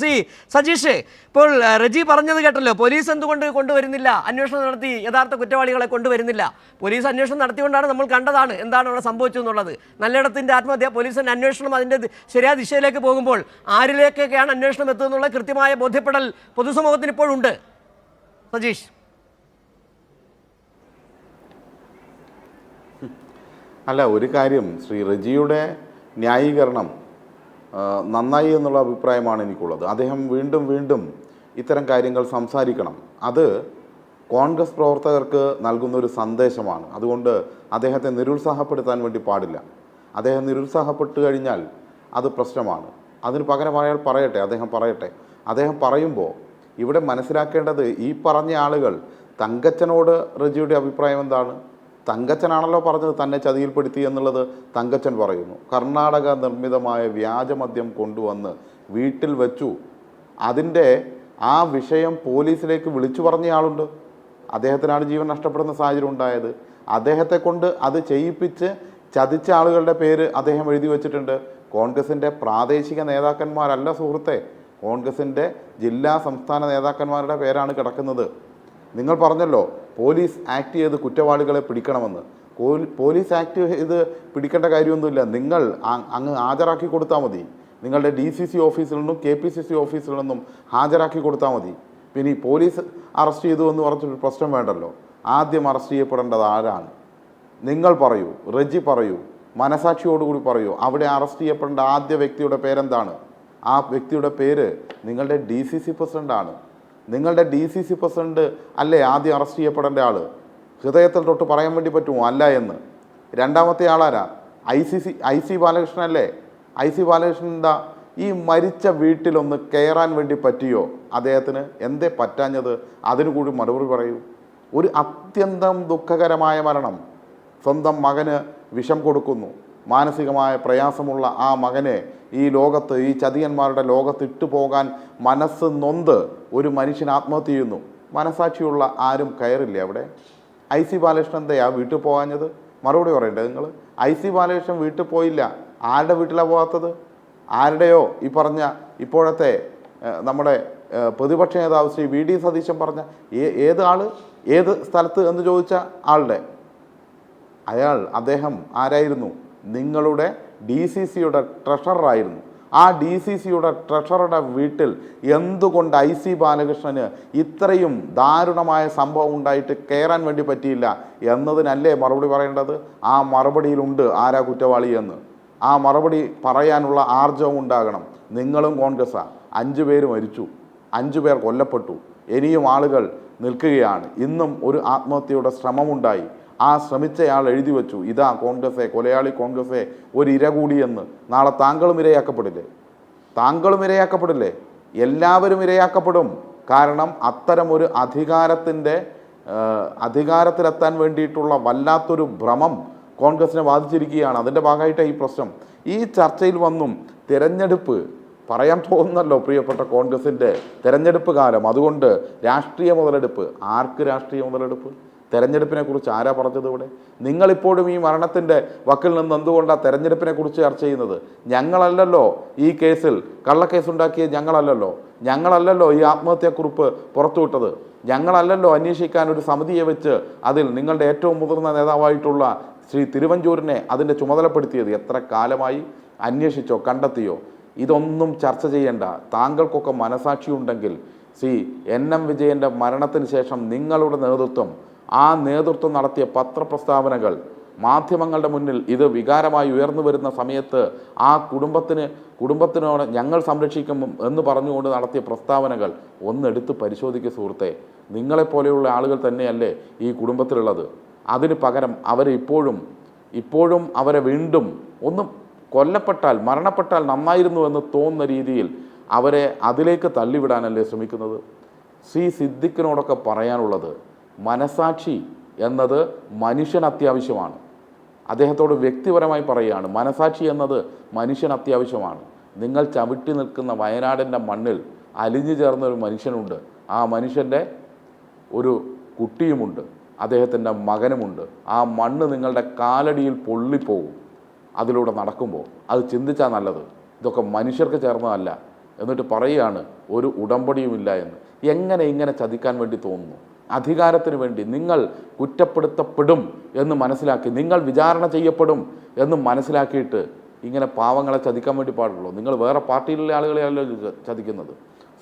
C Sajeesh, ഇപ്പോൾ റജി പറഞ്ഞത് കേട്ടല്ലോ, പോലീസ് എന്തുകൊണ്ട് കൊണ്ടുവരുന്നില്ല, അന്വേഷണം നടത്തി യഥാർത്ഥ കുറ്റവാളികളെ കൊണ്ടുവരുന്നില്ല. പോലീസ് അന്വേഷണം നടത്തിക്കൊണ്ടാണ് നമ്മൾ കണ്ടതാണ് എന്താണ് അവിടെ സംഭവിച്ചതെന്നുള്ളത്. നല്ലയിടത്തിൻ്റെ ആത്മഹത്യ, പോലീസിൻ്റെ അന്വേഷണം അതിൻ്റെ ശരിയായ ദിശയിലേക്ക് പോകുമ്പോൾ ആരിലേക്കൊക്കെയാണ് അന്വേഷണം എത്തുന്നുള്ള കൃത്യമായ ബോധ്യപ്പെടൽ പൊതുസമൂഹത്തിന് ഇപ്പോഴുണ്ട്. സജീഷ്, അല്ല, ഒരു കാര്യം, ശ്രീ റജിയുടെ ന്യായീകരണം നന്നായി എന്നുള്ള അഭിപ്രായമാണ് എനിക്കുള്ളത്. അദ്ദേഹം വീണ്ടും വീണ്ടും ഇത്തരം കാര്യങ്ങൾ സംസാരിക്കണം. അത് കോൺഗ്രസ് പ്രവർത്തകർക്ക് നൽകുന്നൊരു സന്ദേശമാണ്. അതുകൊണ്ട് അദ്ദേഹത്തെ നിരുത്സാഹപ്പെടുത്താൻ വേണ്ടി പാടില്ല. അദ്ദേഹം നിരുത്സാഹപ്പെട്ടു കഴിഞ്ഞാൽ അത് പ്രശ്നമാണ്. അതിന് പകരം അയാൾ പറയട്ടെ, അദ്ദേഹം പറയട്ടെ. അദ്ദേഹം പറയുമ്പോൾ ഇവിടെ മനസ്സിലാക്കേണ്ടത്, ഈ പറഞ്ഞ ആളുകൾ, തങ്കച്ചനോട് റജിയുടെ അഭിപ്രായം എന്താണ്? തങ്കച്ചനാണല്ലോ പറഞ്ഞത് തന്നെ ചതിയിൽപ്പെടുത്തി എന്നുള്ളത് തങ്കച്ചൻ പറയുന്നു. കർണാടക നിർമ്മിതമായ വ്യാജമദ്യം കൊണ്ടുവന്ന് വീട്ടിൽ വെച്ചു. അതിൻ്റെ ആ വിഷയം പോലീസിലേക്ക് വിളിച്ചു പറഞ്ഞയാളുണ്ട്. അദ്ദേഹത്തിനാണ് ജീവൻ നഷ്ടപ്പെടുന്ന സാഹചര്യം ഉണ്ടായത്. അദ്ദേഹത്തെ കൊണ്ട് അത് ചെയ്യിപ്പിച്ച് ചതിച്ച ആളുകളുടെ പേര് അദ്ദേഹം എഴുതി വച്ചിട്ടുണ്ട്. കോൺഗ്രസിൻ്റെ പ്രാദേശിക നേതാക്കന്മാരല്ല സുഹൃത്തെ, കോൺഗ്രസിൻ്റെ ജില്ലാ സംസ്ഥാന നേതാക്കന്മാരുടെ പേരാണ് കിടക്കുന്നത്. നിങ്ങൾ പറഞ്ഞല്ലോ പോലീസ് ആക്ട് ചെയ്ത് കുറ്റവാളികളെ പിടിക്കണമെന്ന്. പോലീസ് ആക്ട് ചെയ്ത് പിടിക്കേണ്ട കാര്യമൊന്നുമില്ല. നിങ്ങൾ അങ്ങ് ഹാജരാക്കി കൊടുത്താൽ മതി. നിങ്ങളുടെ DCC ഓഫീസിൽ നിന്നും KPCC ഓഫീസിൽ നിന്നും ഹാജരാക്കി കൊടുത്താൽ മതി. പിന്നെ ഈ പോലീസ് അറസ്റ്റ് ചെയ്തു എന്ന് പറഞ്ഞൊരു പ്രശ്നം വേണ്ടല്ലോ. ആദ്യം അറസ്റ്റ് ചെയ്യപ്പെടേണ്ടത് ആരാണ്? നിങ്ങൾ പറയൂ, റജി പറയൂ, മനസാക്ഷിയോടുകൂടി പറയൂ. അവിടെ അറസ്റ്റ് ചെയ്യപ്പെടേണ്ട ആദ്യ വ്യക്തിയുടെ പേരെന്താണ്? ആ വ്യക്തിയുടെ പേര് നിങ്ങളുടെ DCC പ്രസിഡൻ്റാണ്. നിങ്ങളുടെ DCC പ്രസിഡന്റ് അല്ലേ ആദ്യം അറസ്റ്റ് ചെയ്യപ്പെടേണ്ട ആൾ? ഹൃദയത്തിൽ തൊട്ട് പറയാൻ വേണ്ടി പറ്റുമോ അല്ല എന്ന്? രണ്ടാമത്തെ ആളാരാ? IC ബാലകൃഷ്ണൻ അല്ലേ? IC ബാലകൃഷ്ണൻ എന്താ ഈ മരിച്ച വീട്ടിലൊന്ന് കയറാൻ വേണ്ടി പറ്റിയോ അദ്ദേഹത്തിന്? എന്തേ പറ്റാഞ്ഞത്? അതിനു കൂടി മറുപടി പറയൂ. ഒരു അത്യന്തം ദുഃഖകരമായ മരണം. സ്വന്തം മകന് വിഷം കൊടുക്കുന്നു. മാനസികമായ പ്രയാസമുള്ള ആ മകനെ ഈ ലോകത്ത്, ഈ ചതിയന്മാരുടെ ലോകത്ത് ഇട്ടുപോകാൻ മനസ്സ് നൊന്ത് ഒരു മനുഷ്യൻ ആത്മഹത്യ ചെയ്യുന്നു. മനസാക്ഷിയുള്ള ആരും കയറില്ലേ അവിടെ? IC ബാലകൃഷ്ണൻ എന്തെയാ വീട്ടിൽ പോകാഞ്ഞത്? മറുപടി പറയണ്ടേ നിങ്ങൾ? IC ബാലകൃഷ്ണൻ വീട്ടിൽ പോയില്ല. ആരുടെ വീട്ടിലാണ് പോകാത്തത്? ആരുടെയോ ഈ പറഞ്ഞ ഇപ്പോഴത്തെ നമ്മുടെ പ്രതിപക്ഷ നേതാവ് ശ്രീ VD സതീശൻ പറഞ്ഞ ഏത് ആള്, ഏത് സ്ഥലത്ത് എന്ന് ചോദിച്ച ആളുടെ അദ്ദേഹം ആരായിരുന്നു? നിങ്ങളുടെ DCCയുടെ ട്രഷററായിരുന്നു. ആ DCCയുടെ ട്രഷറുടെ വീട്ടിൽ എന്തുകൊണ്ട് IC ബാലകൃഷ്ണന് ഇത്രയും ദാരുണമായ സംഭവം ഉണ്ടായിട്ട് കയറാൻ വേണ്ടി പറ്റിയില്ല എന്നതിനല്ലേ മറുപടി പറയേണ്ടത്? ആ മറുപടിയിലുണ്ട് ആരാ കുറ്റവാളി എന്ന്. ആ മറുപടി പറയാനുള്ള ആർജവം ഉണ്ടാകണം. നിങ്ങളും കോൺഗ്രസ്സാണ്. 5 പേര് മരിച്ചു, 5 പേർ കൊല്ലപ്പെട്ടു, ഇനിയും ആളുകൾ നിൽക്കുകയാണ്. ഇന്നും ഒരു ആത്മഹത്യയുടെ ശ്രമമുണ്ടായി. ആ ശ്രമിച്ചയാൾ എഴുതി വെച്ചു, ഇതാ കോൺഗ്രസ്സെ, കൊലയാളി കോൺഗ്രസ്സെ ഒരു ഇര കൂടിയെന്ന്. നാളെ താങ്കളും ഇരയാക്കപ്പെടില്ലേ? താങ്കളും ഇരയാക്കപ്പെടില്ലേ? എല്ലാവരും ഇരയാക്കപ്പെടും. കാരണം അത്തരമൊരു അധികാരത്തിലെത്താൻ വേണ്ടിയിട്ടുള്ള വല്ലാത്തൊരു ഭ്രമം കോൺഗ്രസിനെ ബാധിച്ചിരിക്കുകയാണ്. അതിൻ്റെ ഭാഗമായിട്ടാണ് ഈ പ്രശ്നം. ഈ ചർച്ചയിൽ വന്നും തിരഞ്ഞെടുപ്പ് പറയാൻ തോന്നുന്നല്ലോ പ്രിയപ്പെട്ട കോൺഗ്രസിൻ്റെ തെരഞ്ഞെടുപ്പ് കാലം. അതുകൊണ്ട് രാഷ്ട്രീയ മുതലെടുപ്പ്. ആർക്ക് രാഷ്ട്രീയ മുതലെടുപ്പ്? തെരഞ്ഞെടുപ്പിനെ കുറിച്ച് ആരാ പറഞ്ഞത് ഇവിടെ? നിങ്ങളിപ്പോഴും ഈ മരണത്തിൻ്റെ വക്കിൽ നിന്ന് എന്തുകൊണ്ടാണ് തെരഞ്ഞെടുപ്പിനെ കുറിച്ച് ചർച്ച ചെയ്യുന്നത്? ഞങ്ങളല്ലല്ലോ ഈ കേസിൽ കള്ളക്കേസുണ്ടാക്കിയത്, ഞങ്ങളല്ലല്ലോ ഈ ആത്മഹത്യാക്കുറിപ്പ് പുറത്തുവിട്ടത്, ഞങ്ങളല്ലല്ലോ അന്വേഷിക്കാൻ ഒരു സമിതിയെ വെച്ച് അതിൽ നിങ്ങളുടെ ഏറ്റവും മുതിർന്ന നേതാവായിട്ടുള്ള ശ്രീ തിരുവഞ്ചൂരിനെ അതിൻ്റെ ചുമതലപ്പെടുത്തിയത്. എത്ര കാലമായി അന്വേഷിച്ചോ, കണ്ടെത്തിയോ? ഇതൊന്നും ചർച്ച ചെയ്യേണ്ട. താങ്കൾക്കൊക്കെ മനസാക്ഷിയുണ്ടെങ്കിൽ NM വിജയൻ്റെ മരണത്തിന് ശേഷം നിങ്ങളുടെ നേതൃത്വം, ആ നേതൃത്വം നടത്തിയ പത്രപ്രസ്താവനകൾ മാധ്യമങ്ങളുടെ മുന്നിൽ ഇത് വികാരമായി ഉയർന്നു വരുന്ന സമയത്ത് ആ കുടുംബത്തിനോട് ഞങ്ങൾ സംരക്ഷിക്കും എന്ന് പറഞ്ഞുകൊണ്ട് നടത്തിയ പ്രസ്താവനകൾ ഒന്നെടുത്ത് പരിശോധിക്കുക സുഹൃത്തെ. നിങ്ങളെപ്പോലെയുള്ള ആളുകൾ തന്നെയല്ലേ ഈ കുടുംബത്തിലുള്ളത്? അതിന് പകരം അവരെ ഇപ്പോഴും അവരെ വീണ്ടും ഒന്ന് കൊല്ലപ്പെട്ടാൽ, മരണപ്പെട്ടാൽ നന്നായിരുന്നു എന്ന് തോന്നുന്ന രീതിയിൽ അവരെ അതിലേക്ക് തള്ളിവിടാനല്ലേ ശ്രമിക്കുന്നത്? സിദ്ദിഖിനോടൊക്കെ പറയാനുള്ളത്, മനസാക്ഷി എന്നത് മനുഷ്യന് അത്യാവശ്യമാണ്. അദ്ദേഹത്തോട് വ്യക്തിപരമായി പറയുകയാണ്, മനസാക്ഷി എന്നത് മനുഷ്യന് അത്യാവശ്യമാണ്. നിങ്ങൾ ചവിട്ടി നിൽക്കുന്ന വയനാടിൻ്റെ മണ്ണിൽ അലിഞ്ഞു ചേർന്നൊരു മനുഷ്യനുണ്ട്. ആ മനുഷ്യൻ്റെ ഒരു കുട്ടിയുമുണ്ട്, അദ്ദേഹത്തിൻ്റെ മകനുമുണ്ട്. ആ മണ്ണ് നിങ്ങളുടെ കാലടിയിൽ പൊള്ളിപ്പോകും അതിലൂടെ നടക്കുമ്പോൾ. അത് ചിന്തിച്ചാൽ നല്ലത്. ഇതൊക്കെ മനുഷ്യർക്ക് ചേർന്നതല്ല. എന്നിട്ട് പറയുകയാണ് ഒരു ഉടമ്പടിയുമില്ല എന്ന്. എങ്ങനെ ഇങ്ങനെ ചതിക്കാൻ വേണ്ടി തോന്നുന്നു? അധികാരത്തിന് വേണ്ടി നിങ്ങൾ കുറ്റപ്പെടുത്തപ്പെടും എന്ന് മനസ്സിലാക്കി, നിങ്ങൾ വിചാരണ ചെയ്യപ്പെടും എന്ന് മനസ്സിലാക്കിയിട്ട് ഇങ്ങനെ പാവങ്ങളെ ചതിക്കാൻ വേണ്ടി പാടുള്ളൂ. നിങ്ങൾ വേറെ പാർട്ടിയിലുള്ള ആളുകളെയല്ലോ ചതിക്കുന്നത്,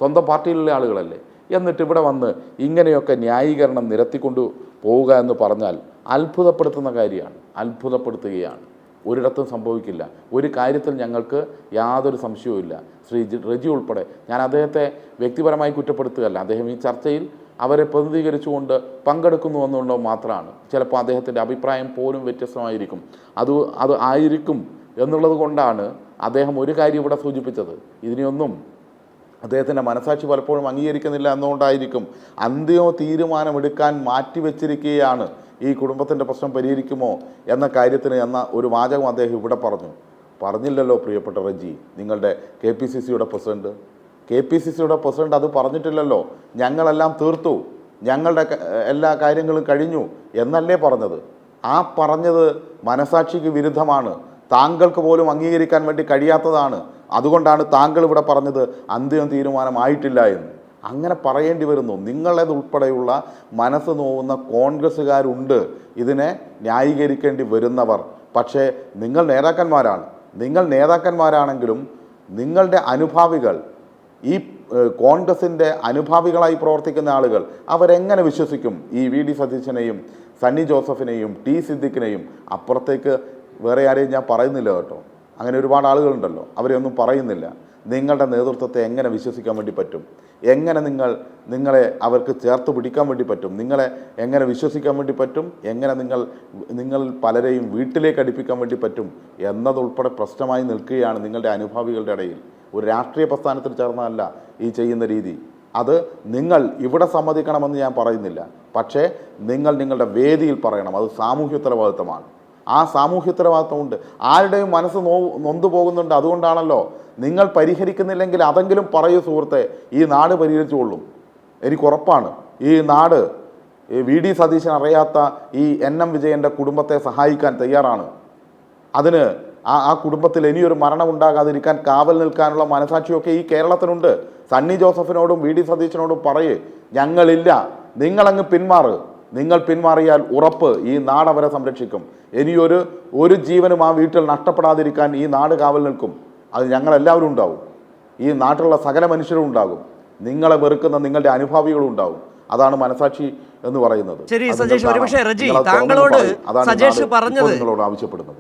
സ്വന്തം പാർട്ടിയിലുള്ള ആളുകളല്ലേ. എന്നിട്ട് ഇവിടെ വന്ന് ഇങ്ങനെയൊക്കെ ന്യായീകരണം നിരത്തിക്കൊണ്ട് പോവുക എന്ന് പറഞ്ഞാൽ അത്ഭുതപ്പെടുത്തുന്ന കാര്യമാണ്, അത്ഭുതപ്പെടുത്തുകയാണ്. ഒരിടത്തും സംഭവിക്കില്ല. ഒരു കാര്യത്തിൽ ഞങ്ങൾക്ക് യാതൊരു സംശയവുമില്ല. ശ്രീ റെജി ഉൾപ്പെടെ, ഞാൻ അദ്ദേഹത്തെ വ്യക്തിപരമായി കുറ്റപ്പെടുത്തുകയല്ല, അദ്ദേഹം ഈ ചർച്ചയിൽ അവരെ പ്രതിനിധീകരിച്ചുകൊണ്ട് പങ്കെടുക്കുന്നു എന്നുള്ളത് മാത്രമാണ്. ചിലപ്പോൾ അദ്ദേഹത്തിൻ്റെ അഭിപ്രായം പോലും വ്യത്യസ്തമായിരിക്കും. അത് ആയിരിക്കും എന്നുള്ളത് കൊണ്ടാണ് അദ്ദേഹം ഒരു കാര്യം ഇവിടെ സൂചിപ്പിച്ചത്. ഇതിനെയൊന്നും അദ്ദേഹത്തിൻ്റെ മനസാക്ഷി പലപ്പോഴും അംഗീകരിക്കുന്നില്ല എന്നുകൊണ്ടായിരിക്കും അന്തിമ തീരുമാനമെടുക്കാൻ മാറ്റിവെച്ചിരിക്കുകയാണ് ഈ കുടുംബത്തിൻ്റെ പ്രശ്നം പരിഹരിക്കുമോ എന്ന കാര്യത്തിന് എന്ന ഒരു വാചകം അദ്ദേഹം ഇവിടെ പറഞ്ഞില്ലല്ലോ. പ്രിയപ്പെട്ട റെജി, നിങ്ങളുടെ KPCCയുടെ പ്രസിഡന്റ് അത് പറഞ്ഞിട്ടില്ലല്ലോ. ഞങ്ങളെല്ലാം തീർത്തു, ഞങ്ങളുടെ എല്ലാ കാര്യങ്ങളും കഴിഞ്ഞു എന്നല്ലേ പറഞ്ഞത്. ആ പറഞ്ഞത് മനസാക്ഷിക്ക് വിരുദ്ധമാണ്, താങ്കൾക്ക് പോലും അംഗീകരിക്കാൻ വേണ്ടി കഴിയാത്തതാണ്. അതുകൊണ്ടാണ് താങ്കൾ ഇവിടെ പറഞ്ഞത് അന്തിമ തീരുമാനമായിട്ടില്ല എന്ന്. അങ്ങനെ പറയേണ്ടി വരുന്നു. നിങ്ങളേതുൾപ്പെടെയുള്ള മനസ്സ് നോവുന്ന കോൺഗ്രസ്സുകാരുണ്ട് ഇതിനെ ന്യായീകരിക്കേണ്ടി വരുന്നവർ. പക്ഷേ നിങ്ങൾ നേതാക്കന്മാരാണെങ്കിലും നിങ്ങളുടെ അനുഭാവികൾ, ഈ കോൺഗ്രസിൻ്റെ അനുഭാവികളായി പ്രവർത്തിക്കുന്ന ആളുകൾ അവരെങ്ങനെ വിശ്വസിക്കും ഈ VD സതീശനെയും സണ്ണി ജോസഫിനെയും T സിദ്ദിഖിനെയും? അപ്പുറത്തേക്ക് വേറെ ആരെയും ഞാൻ പറയുന്നില്ല കേട്ടോ, അങ്ങനെ ഒരുപാട് ആളുകളുണ്ടല്ലോ, അവരെയൊന്നും പറയുന്നില്ല. നിങ്ങളുടെ നേതൃത്വത്തെ എങ്ങനെ വിശ്വസിക്കാൻ വേണ്ടി പറ്റും? എങ്ങനെ നിങ്ങളെ അവർക്ക് ചേർത്ത് പിടിക്കാൻ വേണ്ടി പറ്റും? നിങ്ങളെ എങ്ങനെ വിശ്വസിക്കാൻ വേണ്ടി പറ്റും? എങ്ങനെ നിങ്ങൾ പലരെയും വീട്ടിലേക്ക് അടുപ്പിക്കാൻ വേണ്ടി പറ്റും എന്നതുൾപ്പെടെ പ്രശ്നമായി നിൽക്കുകയാണ് നിങ്ങളുടെ അനുഭാവികളുടെ ഇടയിൽ. ഒരു രാഷ്ട്രീയ പ്രസ്ഥാനത്തിൽ ചേർന്നതല്ല ഈ ചെയ്യുന്ന രീതി. അത് നിങ്ങൾ ഇവിടെ സമ്മതിക്കണമെന്ന് ഞാൻ പറയുന്നില്ല, പക്ഷേ നിങ്ങളുടെ വേദിയിൽ പറയണം. അത് സാമൂഹ്യ ഉത്തരവാദിത്തമാണ്. ആ സാമൂഹ്യ ഉത്തരവാദിത്തമുണ്ട്. ആരുടെയും മനസ്സ് നൊന്തു പോകുന്നുണ്ട്. അതുകൊണ്ടാണല്ലോ നിങ്ങൾ പരിഹരിക്കുന്നില്ലെങ്കിൽ അതെങ്കിലും പറയൂ സുഹൃത്തെ, ഈ നാട് പരിഹരിച്ചുകൊള്ളും. എനിക്കുറപ്പാണ് ഈ നാട് VD സതീശൻ അറിയാത്ത ഈ NM വിജയൻ്റെ കുടുംബത്തെ സഹായിക്കാൻ തയ്യാറാണ്. അതിന് ആ കുടുംബത്തിൽ ഇനിയൊരു മരണം ഉണ്ടാകാതിരിക്കാൻ കാവൽ നിൽക്കാനുള്ള മനസാക്ഷിയൊക്കെ ഈ കേരളത്തിനുണ്ട്. സണ്ണി ജോസഫിനോടും VD സതീശനോടും പറയേ, ഞങ്ങളില്ല, നിങ്ങളങ്ങ് പിന്മാറ്. നിങ്ങൾ പിന്മാറിയാൽ ഉറപ്പ് ഈ നാട് അവരെ സംരക്ഷിക്കും. ഇനിയൊരു ജീവനും ആ വീട്ടിൽ നഷ്ടപ്പെടാതിരിക്കാൻ ഈ നാട് കാവൽ നിൽക്കും. അത് ഞങ്ങളെല്ലാവരും ഉണ്ടാവും, ഈ നാട്ടിലുള്ള സകല മനുഷ്യരും ഉണ്ടാകും, നിങ്ങളെ വെറുക്കുന്ന നിങ്ങളുടെ അനുഭാവികളും ഉണ്ടാവും. അതാണ് മനസാക്ഷി എന്ന് പറയുന്നത്. ശരി സജേഷ്, ഒരുപക്ഷെ റജി താങ്കളോട് സജേഷ് പറഞ്ഞത് നിങ്ങളോട് ആവശ്യപ്പെടുന്നത്